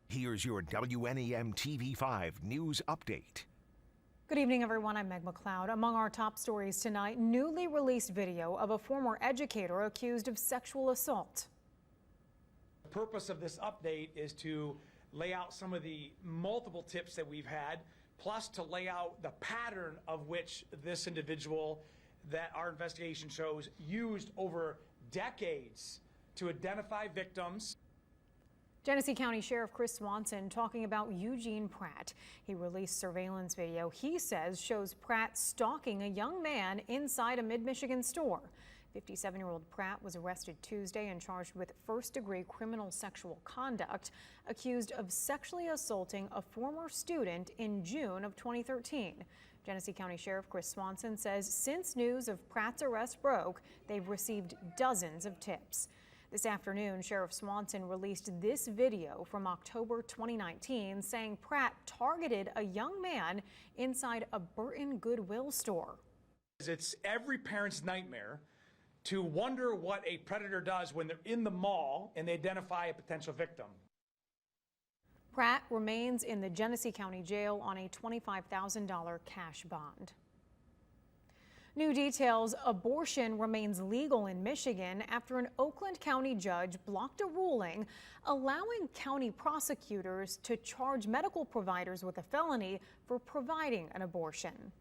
Here's your WNEM TV5 news update. Good evening, everyone. I'm Meg McLeod. Among our top stories tonight, newly released video of a former educator accused of sexual assault. The purpose of this update is to lay out some of the multiple tips that we've had, plus to lay out the pattern of which this individual that our investigation shows used over decades to identify victims. Genesee County Sheriff Chris Swanson talking about Eugene Pratt. He released surveillance video he says shows Pratt stalking a young man inside a Mid-Michigan store. 57-year-old Pratt was arrested Tuesday and charged with first-degree criminal sexual conduct, accused of sexually assaulting a former student in June of 2013. Genesee County Sheriff Chris Swanson says since news of Pratt's arrest broke, they've received dozens of tips. This afternoon, Sheriff Swanson released this video from October 2019 saying Pratt targeted a young man inside a Burton Goodwill store. It's every parent's nightmare to wonder what a predator does when they're in the mall and they identify a potential victim. Pratt remains in the Genesee County Jail on a $25,000 cash bond. New details: abortion remains legal in Michigan after an Oakland County judge blocked a ruling allowing county prosecutors to charge medical providers with a felony for providing an abortion.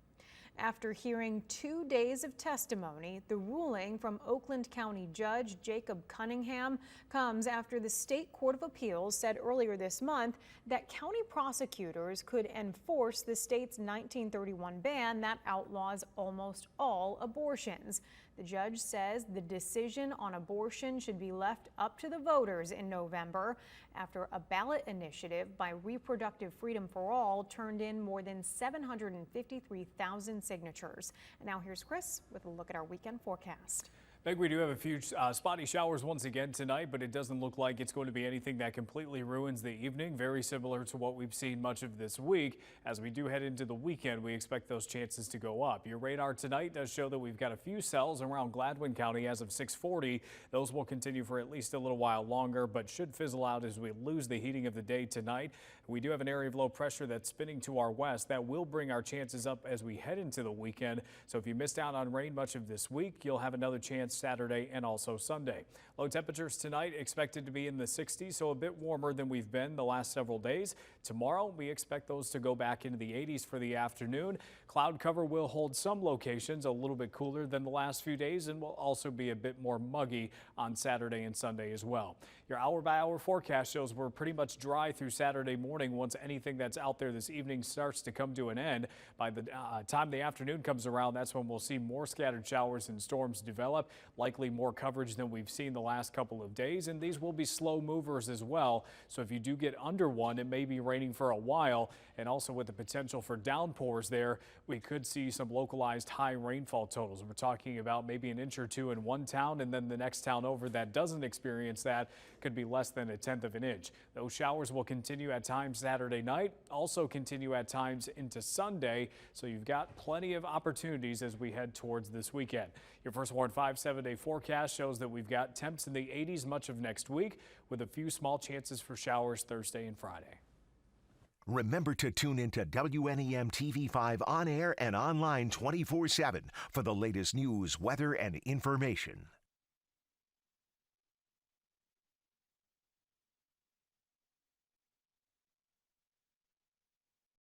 After hearing 2 days of testimony, the ruling from Oakland County Judge Jacob Cunningham comes after the State Court of Appeals said earlier this month that county prosecutors could enforce the state's 1931 ban that outlaws almost all abortions. The judge says the decision on abortion should be left up to the voters in November after a ballot initiative by Reproductive Freedom for All turned in more than 753,000 signatures. And now here's Chris with a look at our weekend forecast. Meg, we do have a few spotty showers once again tonight, but it doesn't look like it's going to be anything that completely ruins the evening. Very similar to what we've seen much of this week. As we do head into the weekend, we expect those chances to go up. Your radar tonight does show that we've got a few cells around Gladwin County as of 6:40. Those will continue for at least a little while longer, but should fizzle out as we lose the heating of the day tonight. We do have an area of low pressure that's spinning to our west. That will bring our chances up as we head into the weekend. So if you missed out on rain much of this week, you'll have another chance Saturday and also Sunday. Low temperatures tonight expected to be in the 60s, so a bit warmer than we've been the last several days. Tomorrow, we expect those to go back into the 80s for the afternoon. Cloud cover will hold some locations a little bit cooler than the last few days and will also be a bit more muggy on Saturday and Sunday as well. Your hour-by-hour forecast shows we're pretty much dry through Saturday morning once anything that's out there this evening starts to come to an end. By the time the afternoon comes around, that's when we'll see more scattered showers and storms develop, likely more coverage than we've seen the last couple of days, and these will be slow movers as well. So if you do get under one, it may be raining for a while, and also with the potential for downpours there, we could see some localized high rainfall totals. We're talking about maybe an inch or two in one town, and then the next town over that doesn't experience that could be less than 1/10 of an inch. Those showers will continue at times Saturday night, also continue at times into Sunday, so you've got plenty of opportunities as we head towards this weekend. Your First Warn 5 7-day forecast shows that we've got temps in the 80s much of next week, with a few small chances for showers Thursday and Friday. Remember to tune into WNEM TV5 on air and online 24/7 for the latest news, weather, and information.